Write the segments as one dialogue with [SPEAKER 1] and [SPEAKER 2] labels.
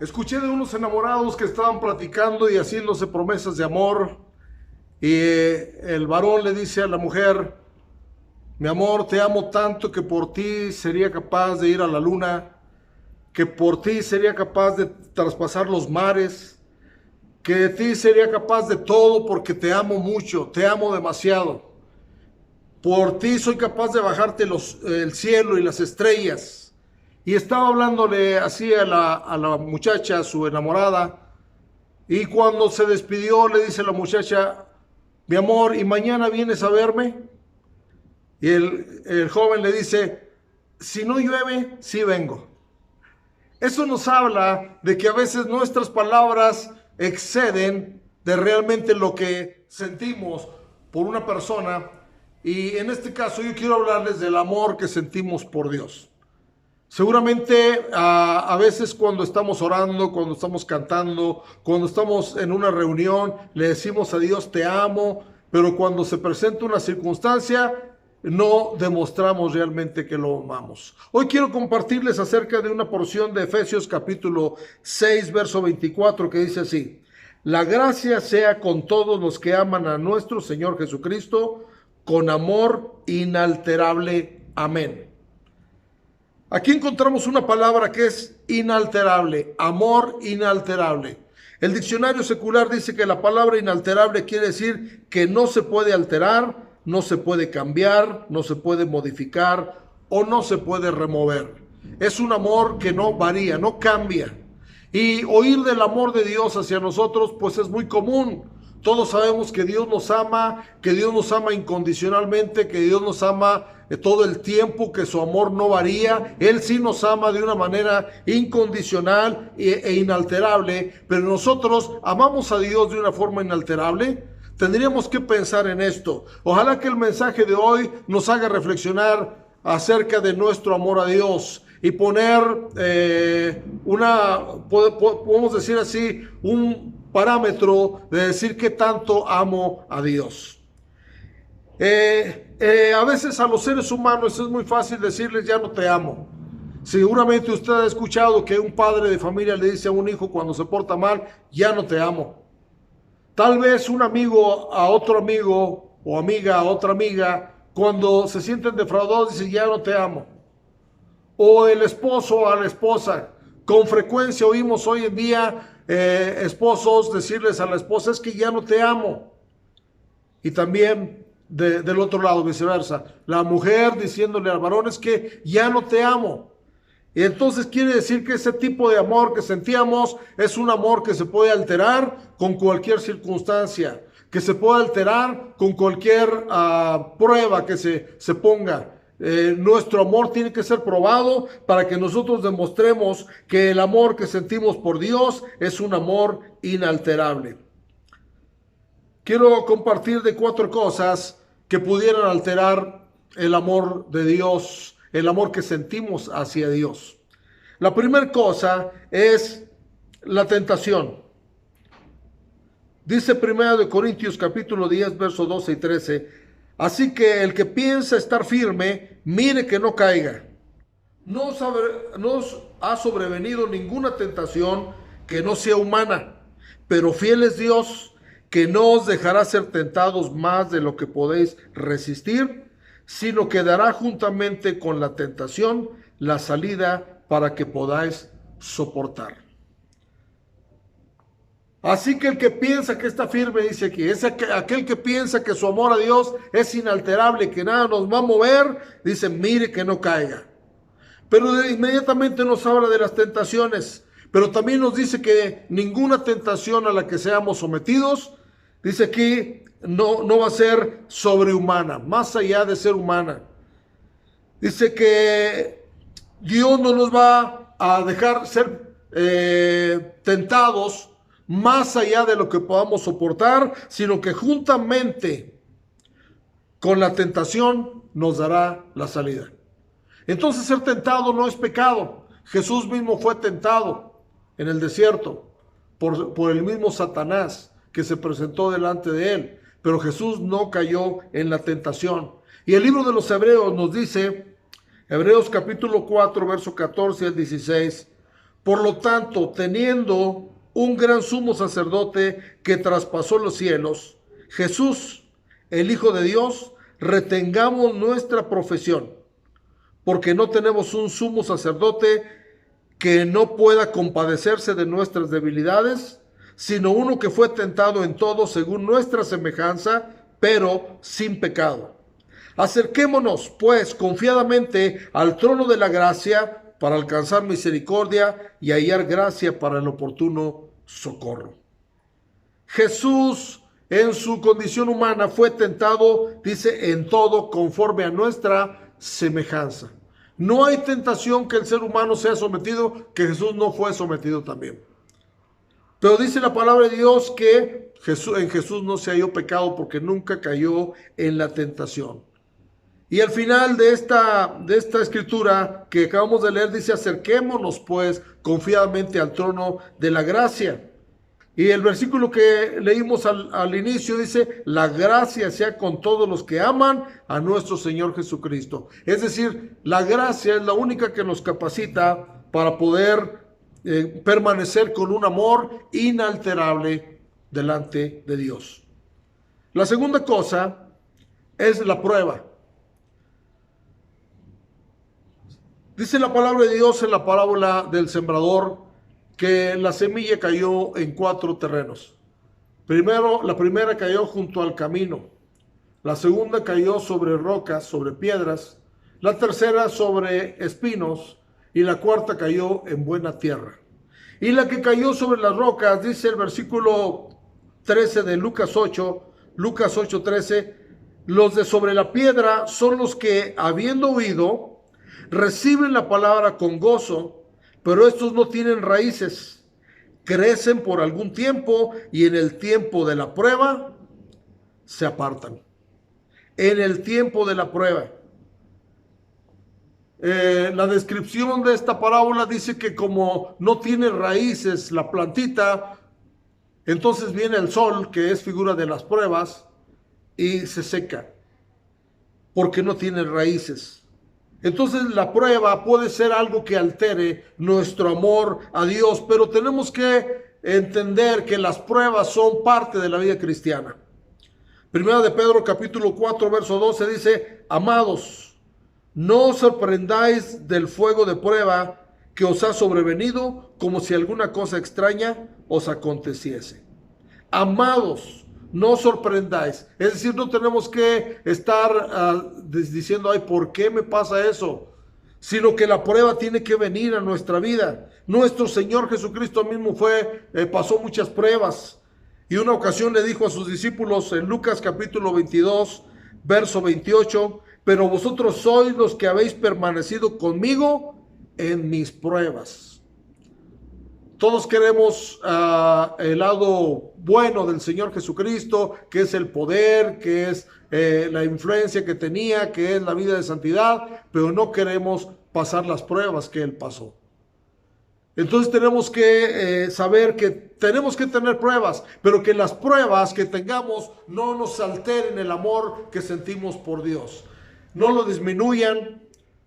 [SPEAKER 1] Escuché de unos enamorados que estaban platicando y haciéndose promesas de amor. Y el varón le dice a la mujer: mi amor, te amo tanto que por ti sería capaz de ir a la luna, que por ti sería capaz de traspasar los mares, que de ti sería capaz de todo porque te amo mucho, te amo demasiado. Por ti soy capaz de bajarte el cielo y las estrellas. Y estaba hablándole así a la muchacha, a su enamorada. Y cuando se despidió, le dice la muchacha: mi amor, ¿y mañana vienes a verme? Y el joven le dice: si no llueve, sí vengo. Eso nos habla de que a veces nuestras palabras exceden de realmente lo que sentimos por una persona. Y en este caso yo quiero hablarles del amor que sentimos por Dios. Seguramente a veces cuando estamos orando, cuando estamos cantando, cuando estamos en una reunión, le decimos a Dios te amo, pero cuando se presenta una circunstancia, no demostramos realmente que lo amamos. Hoy quiero compartirles acerca de una porción de Efesios capítulo 6, verso 24, que dice así: la gracia sea con todos los que aman a nuestro Señor Jesucristo, con amor inalterable. Amén. Aquí encontramos una palabra que es inalterable, amor inalterable. El diccionario secular dice que la palabra inalterable quiere decir que no se puede alterar, no se puede cambiar, no se puede modificar o no se puede remover. Es un amor que no varía, no cambia. Y oír del amor de Dios hacia nosotros pues es muy común. Todos sabemos que Dios nos ama incondicionalmente, que Dios nos ama todo el tiempo, que su amor no varía. Él sí nos ama de una manera incondicional e inalterable, pero nosotros amamos a Dios de una forma inalterable. Tendríamos que pensar en esto. Ojalá que el mensaje de hoy nos haga reflexionar acerca de nuestro amor a Dios y poner podemos decir así, un parámetro de decir qué tanto amo a Dios. A veces a los seres humanos es muy fácil decirles ya no te amo. Seguramente usted ha escuchado que un padre de familia le dice a un hijo cuando se porta mal: ya no te amo. Tal vez un amigo a otro amigo o amiga a otra amiga, cuando se sienten defraudados, dice: ya no te amo. O el esposo a la esposa. Con frecuencia oímos hoy en día esposos decirles a la esposa: es que ya no te amo. Y también del otro lado, viceversa, la mujer diciéndole al varón: es que ya no te amo. Y entonces quiere decir que ese tipo de amor que sentíamos es un amor que se puede alterar con cualquier circunstancia, que se puede alterar con cualquier prueba que se ponga. Nuestro amor tiene que ser probado para que nosotros demostremos que el amor que sentimos por Dios es un amor inalterable. Quiero compartir de 4 cosas que pudieran alterar el amor de Dios, el amor que sentimos hacia Dios. La primera cosa es la tentación. Dice 1 Corintios capítulo 10, versos 12 y 13: así que el que piensa estar firme, mire que no caiga. No os ha sobrevenido ninguna tentación que no sea humana, pero fiel es Dios, que no os dejará ser tentados más de lo que podéis resistir, sino que dará juntamente con la tentación la salida para que podáis soportar. Así que el que piensa que está firme, dice aquí, es aquel que piensa que su amor a Dios es inalterable, que nada nos va a mover, dice: mire que no caiga. Pero inmediatamente nos habla de las tentaciones, pero también nos dice que ninguna tentación a la que seamos sometidos, dice aquí, no va a ser sobrehumana, más allá de ser humana. Dice que Dios no nos va a dejar ser tentados más allá de lo que podamos soportar, sino que juntamente con la tentación nos dará la salida. Entonces ser tentado no es pecado. Jesús mismo fue tentado en el desierto por el mismo Satanás que se presentó delante de él, pero Jesús no cayó en la tentación. Y el libro de los Hebreos nos dice, Hebreos capítulo 4, verso 14 al 16: Por lo tanto, teniendo un gran sumo sacerdote que traspasó los cielos, Jesús, el Hijo de Dios, retengamos nuestra profesión, porque no tenemos un sumo sacerdote que no pueda compadecerse de nuestras debilidades, sino uno que fue tentado en todo según nuestra semejanza, pero sin pecado. Acerquémonos, pues, confiadamente al trono de la gracia para alcanzar misericordia y hallar gracia para el oportuno socorro. Jesús, en su condición humana, fue tentado, dice, en todo conforme a nuestra semejanza. No hay tentación que el ser humano sea sometido, que Jesús no fue sometido también. Pero dice la palabra de Dios que en Jesús no se halló pecado porque nunca cayó en la tentación. Y al final de esta escritura que acabamos de leer dice: acerquémonos pues confiadamente al trono de la gracia. Y el versículo que leímos al inicio dice: la gracia sea con todos los que aman a nuestro Señor Jesucristo. Es decir, la gracia es la única que nos capacita para poder permanecer con un amor inalterable delante de Dios. La segunda cosa es la prueba. Dice la palabra de Dios en la parábola del sembrador que la semilla cayó en 4 terrenos. La primera cayó junto al camino, la segunda cayó sobre rocas, sobre piedras, la tercera sobre espinos y la cuarta cayó en buena tierra. Y la que cayó sobre las rocas, dice el versículo 13 de Lucas 8:13, los de sobre la piedra son los que, habiendo oído, reciben la palabra con gozo, pero estos no tienen raíces, crecen por algún tiempo y en el tiempo de la prueba se apartan. En el tiempo de la prueba. La descripción de esta parábola dice que como no tiene raíces la plantita, entonces viene el sol, que es figura de las pruebas, y se seca, porque no tiene raíces. Entonces la prueba puede ser algo que altere nuestro amor a Dios, pero tenemos que entender que las pruebas son parte de la vida cristiana. Primera de Pedro capítulo 4 verso 12 dice: amados, no os sorprendáis del fuego de prueba que os ha sobrevenido, como si alguna cosa extraña os aconteciese. Amados, no os sorprendáis. Es decir, no tenemos que estar diciendo: ay, ¿por qué me pasa eso? Sino que la prueba tiene que venir a nuestra vida. Nuestro Señor Jesucristo mismo pasó muchas pruebas. Y una ocasión le dijo a sus discípulos en Lucas capítulo 22, verso 28, pero vosotros sois los que habéis permanecido conmigo en mis pruebas. Todos queremos el lado bueno del Señor Jesucristo, que es el poder, que es la influencia que tenía, que es la vida de santidad, pero no queremos pasar las pruebas que Él pasó. Entonces tenemos que saber que tenemos que tener pruebas, pero que las pruebas que tengamos no nos alteren el amor que sentimos por Dios. No lo disminuyan,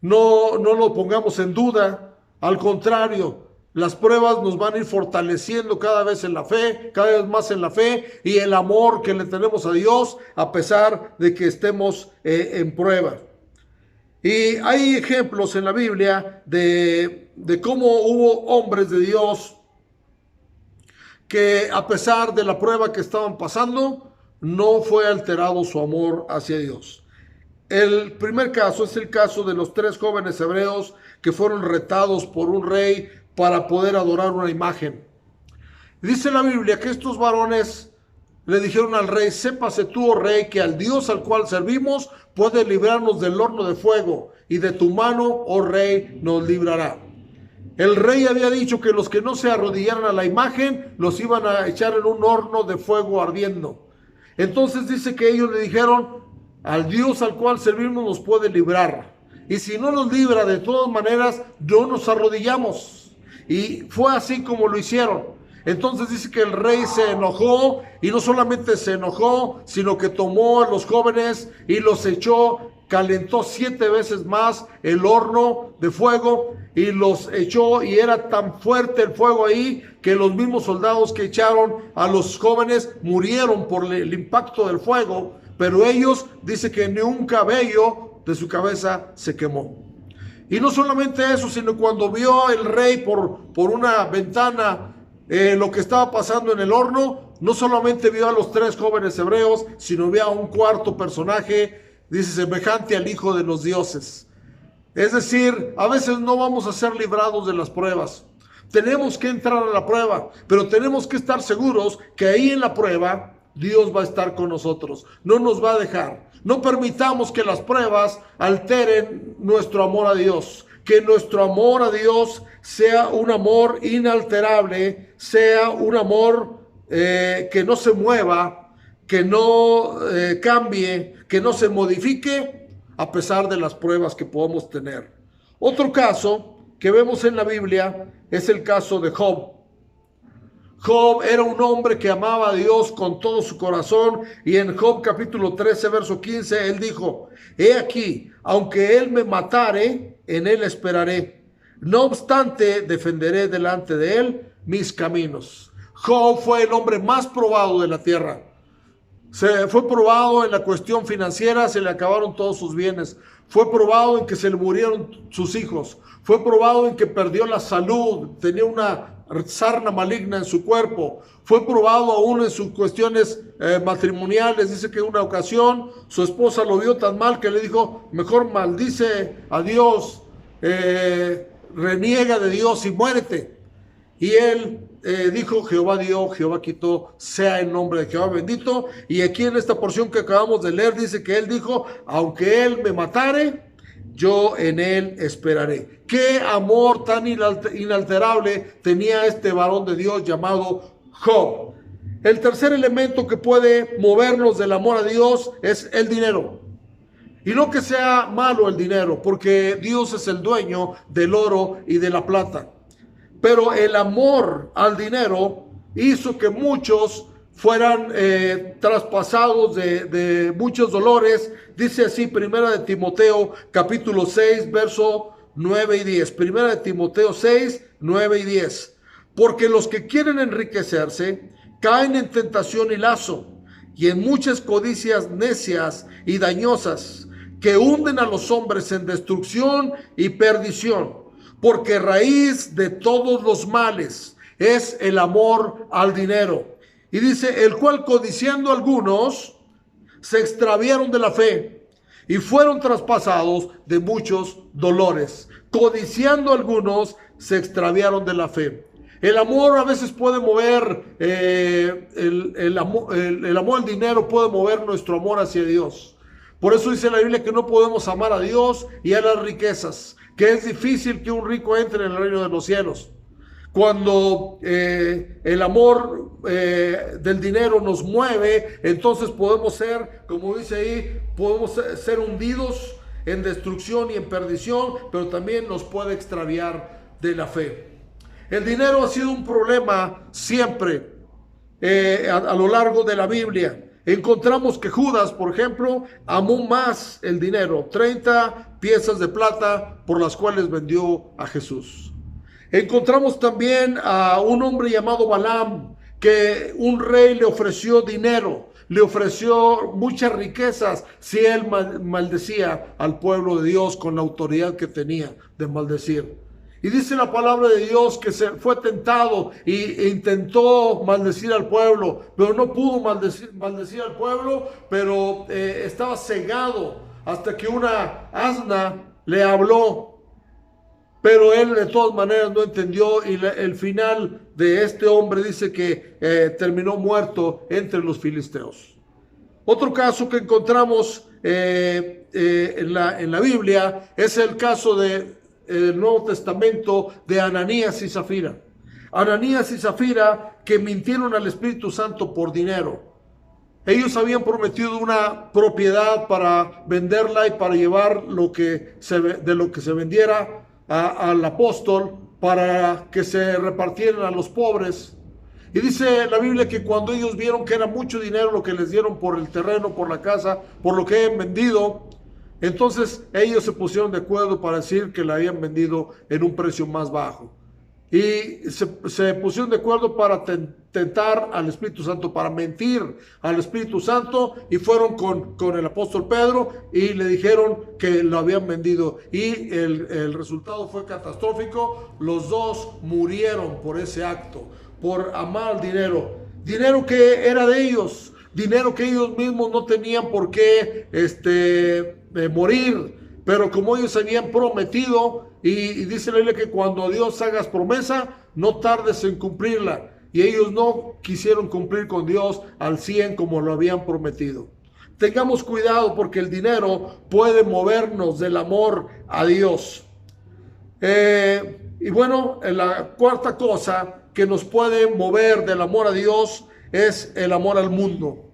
[SPEAKER 1] no lo pongamos en duda. Al contrario, las pruebas nos van a ir fortaleciendo cada vez en la fe, cada vez más en la fe y el amor que le tenemos a Dios a pesar de que estemos en prueba. Y hay ejemplos en la Biblia de cómo hubo hombres de Dios que a pesar de la prueba que estaban pasando, no fue alterado su amor hacia Dios. El primer caso es el caso de los 3 jóvenes hebreos que fueron retados por un rey para poder adorar una imagen. Dice la Biblia que estos varones le dijeron al rey: sépase tú, oh rey, que al Dios al cual servimos puede librarnos del horno de fuego, y de tu mano, oh rey, nos librará. El rey había dicho que los que no se arrodillaran a la imagen los iban a echar en un horno de fuego ardiendo. Entonces dice que ellos le dijeron: al Dios al cual servimos nos puede librar, y si no nos libra, de todas maneras no nos arrodillamos. Y fue así como lo hicieron. Entonces dice que el rey se enojó, y no solamente se enojó, sino que tomó a los jóvenes y los echó calentó 7 veces más el horno de fuego y los echó, y era tan fuerte el fuego ahí que los mismos soldados que echaron a los jóvenes murieron por el impacto del fuego, pero ellos, dice que ni un cabello de su cabeza se quemó. Y no solamente eso, sino cuando vio el rey por una ventana lo que estaba pasando en el horno, no solamente vio a los 3 jóvenes hebreos, sino vio a un cuarto personaje, dice, semejante al Hijo de los dioses. Es decir, a veces no vamos a ser librados de las pruebas. Tenemos que entrar a la prueba, pero tenemos que estar seguros que ahí en la prueba Dios va a estar con nosotros, no nos va a dejar. No permitamos que las pruebas alteren nuestro amor a Dios. Que nuestro amor a Dios sea un amor inalterable, sea un amor que no se mueva, que no cambie, que no se modifique a pesar de las pruebas que podamos tener. Otro caso que vemos en la Biblia es el caso de Job. Job era un hombre que amaba a Dios con todo su corazón, y en Job capítulo 13, verso 15, él dijo: he aquí, aunque él me matare, en él esperaré. No obstante, defenderé delante de él mis caminos. Job fue el hombre más probado de la tierra. Se fue probado en la cuestión financiera, se le acabaron todos sus bienes. Fue probado en que se le murieron sus hijos. Fue probado en que perdió la salud, tenía una sarna maligna en su cuerpo. Fue probado aún en sus cuestiones matrimoniales. Dice que en una ocasión su esposa lo vio tan mal que le dijo: mejor maldice a Dios, reniega de Dios y muérete. Y él dijo: Jehová dio, Jehová quitó, sea el nombre de Jehová bendito. Y aquí en esta porción que acabamos de leer dice que él dijo: aunque él me matare, yo en él esperaré. Qué amor tan inalterable tenía este varón de Dios llamado Job. El tercer elemento que puede movernos del amor a Dios es el dinero. Y no que sea malo el dinero, porque Dios es el dueño del oro y de la plata. Pero el amor al dinero hizo que muchos fueran traspasados de muchos dolores. Dice así, Primera de Timoteo, capítulo 6, verso 9 y 10. Primera de Timoteo 6, 9 y 10. Porque los que quieren enriquecerse caen en tentación y lazo, y en muchas codicias necias y dañosas, que hunden a los hombres en destrucción y perdición. Porque raíz de todos los males es el amor al dinero. Y dice: el cual codiciando algunos se extraviaron de la fe y fueron traspasados de muchos dolores. Codiciando algunos se extraviaron de la fe. El amor a veces puede mover, el amor al dinero puede mover nuestro amor hacia Dios. Por eso dice la Biblia que no podemos amar a Dios y a las riquezas, que es difícil que un rico entre en el reino de los cielos. Cuando el amor del dinero nos mueve, entonces podemos ser, como dice ahí, podemos ser hundidos en destrucción y en perdición, pero también nos puede extraviar de la fe. El dinero ha sido un problema siempre a lo largo de la Biblia. Encontramos que Judas, por ejemplo, amó más el dinero, 30 piezas de plata por las cuales vendió a Jesús. Encontramos también a un hombre llamado Balaam, que un rey le ofreció dinero, le ofreció muchas riquezas si él maldecía al pueblo de Dios con la autoridad que tenía de maldecir. Y dice la palabra de Dios que se fue tentado e intentó maldecir al pueblo, pero no pudo maldecir al pueblo, pero estaba cegado hasta que una asna le habló. Pero él de todas maneras no entendió, y el final de este hombre dice que terminó muerto entre los filisteos. Otro caso que encontramos en la Biblia es el caso del Nuevo Testamento de Ananías y Zafira. Ananías y Zafira, que mintieron al Espíritu Santo por dinero. Ellos habían prometido una propiedad para venderla y para llevar de lo que se vendiera al apóstol, para que se repartieran a los pobres. Y dice la Biblia que cuando ellos vieron que era mucho dinero lo que les dieron por el terreno, por la casa, por lo que habían vendido, Entonces ellos se pusieron de acuerdo para decir que la habían vendido en un precio más bajo. Y se pusieron de acuerdo para tentar al Espíritu Santo, para mentir al Espíritu Santo, y fueron con el apóstol Pedro y le dijeron que lo habían vendido. Y el resultado fue catastrófico. Los dos murieron por ese acto, por amar al dinero. Dinero que era de ellos, dinero que ellos mismos no tenían por qué morir. Pero como ellos habían prometido, y dice la Biblia que cuando a Dios hagas promesa, no tardes en cumplirla. Y ellos no quisieron cumplir con Dios al 100 como lo habían prometido. Tengamos cuidado porque el dinero puede movernos del amor a Dios. Y bueno, la cuarta cosa que nos puede mover del amor a Dios es el amor al mundo.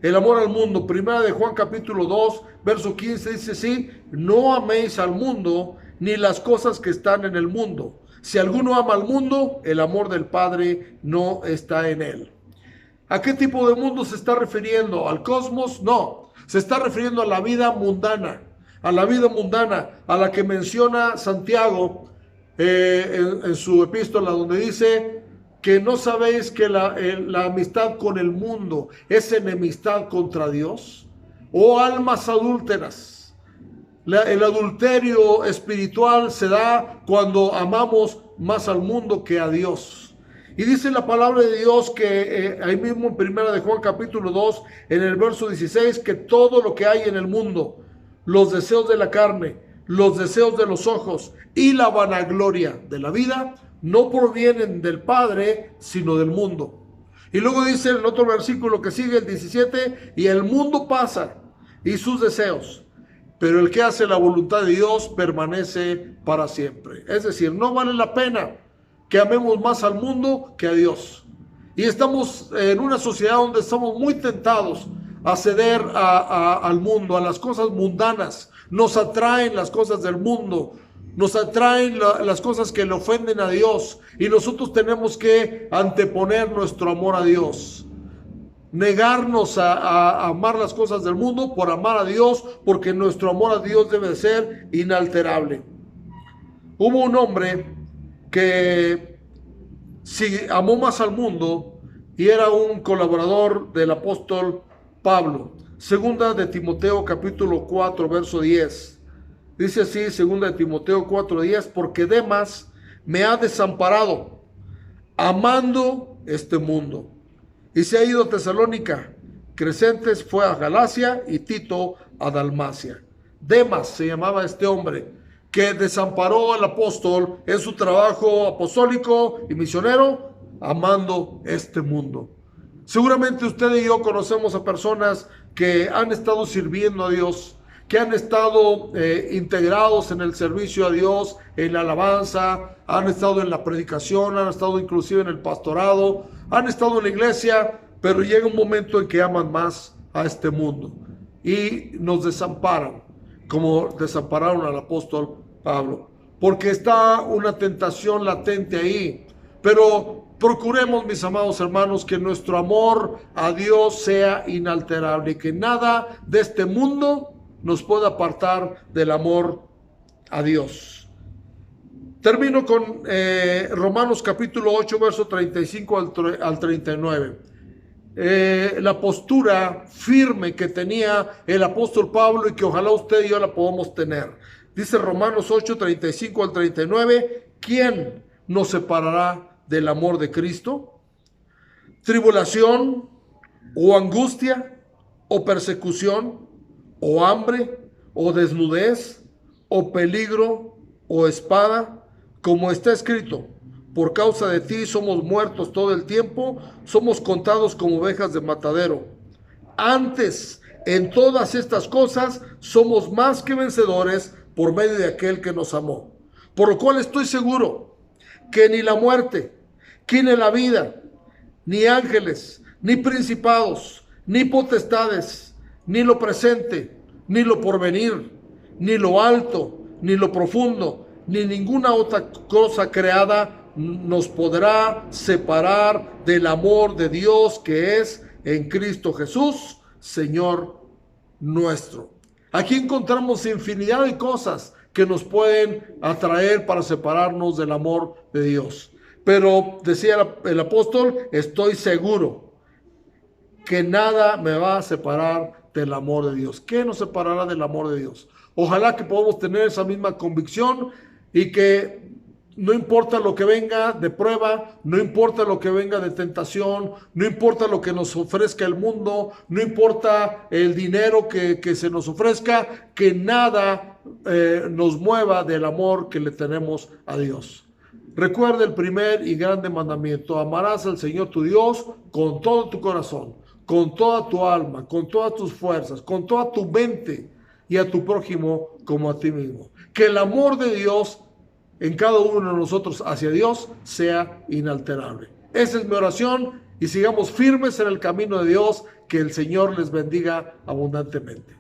[SPEAKER 1] El amor al mundo. Primera de Juan capítulo 2, verso 15 dice así: no améis al mundo ni las cosas que están en el mundo. Si alguno ama al mundo, el amor del Padre no está en él. ¿A qué tipo de mundo se está refiriendo? ¿Al cosmos? No. Se está refiriendo a la vida mundana. A la vida mundana, a la que menciona Santiago en su epístola, donde dice que no sabéis que la amistad con el mundo es enemistad contra Dios. Oh almas adúlteras, el adulterio espiritual se da cuando amamos más al mundo que a Dios. Y dice la palabra de Dios que ahí mismo en primera de Juan capítulo 2, en el verso 16, que todo lo que hay en el mundo, los deseos de la carne, los deseos de los ojos y la vanagloria de la vida, no provienen del Padre, sino del mundo. Y luego dice en el otro versículo que sigue, el 17, y el mundo pasa y sus deseos, pero el que hace la voluntad de Dios permanece para siempre. Es decir, no vale la pena que amemos más al mundo que a Dios. Y estamos en una sociedad donde estamos muy tentados a ceder al mundo, a las cosas mundanas. Nos atraen las cosas del mundo, nos atraen las cosas que le ofenden a Dios, y nosotros tenemos que anteponer nuestro amor a Dios. Negarnos a amar las cosas del mundo por amar a Dios, porque nuestro amor a Dios debe ser inalterable. Hubo un hombre que amó más al mundo y era un colaborador del apóstol Pablo. Segunda de Timoteo capítulo 4 verso 10. Dice así, segunda de Timoteo 4:10, porque Demas me ha desamparado, amando este mundo, y se ha ido a Tesalónica. Crescentes fue a Galacia y Tito a Dalmacia. Demas se llamaba este hombre, que desamparó al apóstol en su trabajo apostólico y misionero, amando este mundo. Seguramente usted y yo conocemos a personas que han estado sirviendo a Dios, que han estado integrados en el servicio a Dios, en la alabanza, han estado en la predicación, han estado inclusive en el pastorado, han estado en la iglesia, pero llega un momento en que aman más a este mundo y nos desamparan, como desampararon al apóstol Pablo, porque está una tentación latente ahí. Pero procuremos, mis amados hermanos, que nuestro amor a Dios sea inalterable y que nada de este mundo nos puede apartar del amor a Dios. Termino con Romanos capítulo 8, verso 35 al 39. La postura firme que tenía el apóstol Pablo y que ojalá usted y yo la podamos tener. Dice Romanos 8, 35 al 39, ¿quién nos separará del amor de Cristo? ¿Tribulación o angustia o persecución o hambre, o desnudez, o peligro, o espada? Como está escrito, por causa de ti somos muertos todo el tiempo, somos contados como ovejas de matadero. Antes, en todas estas cosas, somos más que vencedores por medio de aquel que nos amó. Por lo cual estoy seguro que ni la muerte, ni la vida, ni ángeles, ni principados, ni potestades, ni lo presente, ni lo porvenir, ni lo alto, ni lo profundo, ni ninguna otra cosa creada nos podrá separar del amor de Dios que es en Cristo Jesús, Señor nuestro. Aquí encontramos infinidad de cosas que nos pueden atraer para separarnos del amor de Dios. Pero decía el apóstol, estoy seguro que nada me va a separar del amor de Dios. ¿Qué nos separará del amor de Dios? Ojalá que podamos tener esa misma convicción y que no importa lo que venga de prueba, no importa lo que venga de tentación, no importa lo que nos ofrezca el mundo, no importa el dinero que se nos ofrezca, que nada nos mueva del amor que le tenemos a Dios. Recuerda el primer y grande mandamiento: amarás al Señor tu Dios con todo tu corazón, con toda tu alma, con todas tus fuerzas, con toda tu mente, y a tu prójimo como a ti mismo. Que el amor de Dios en cada uno de nosotros hacia Dios sea inalterable. Esa es mi oración, y sigamos firmes en el camino de Dios. Que el Señor les bendiga abundantemente.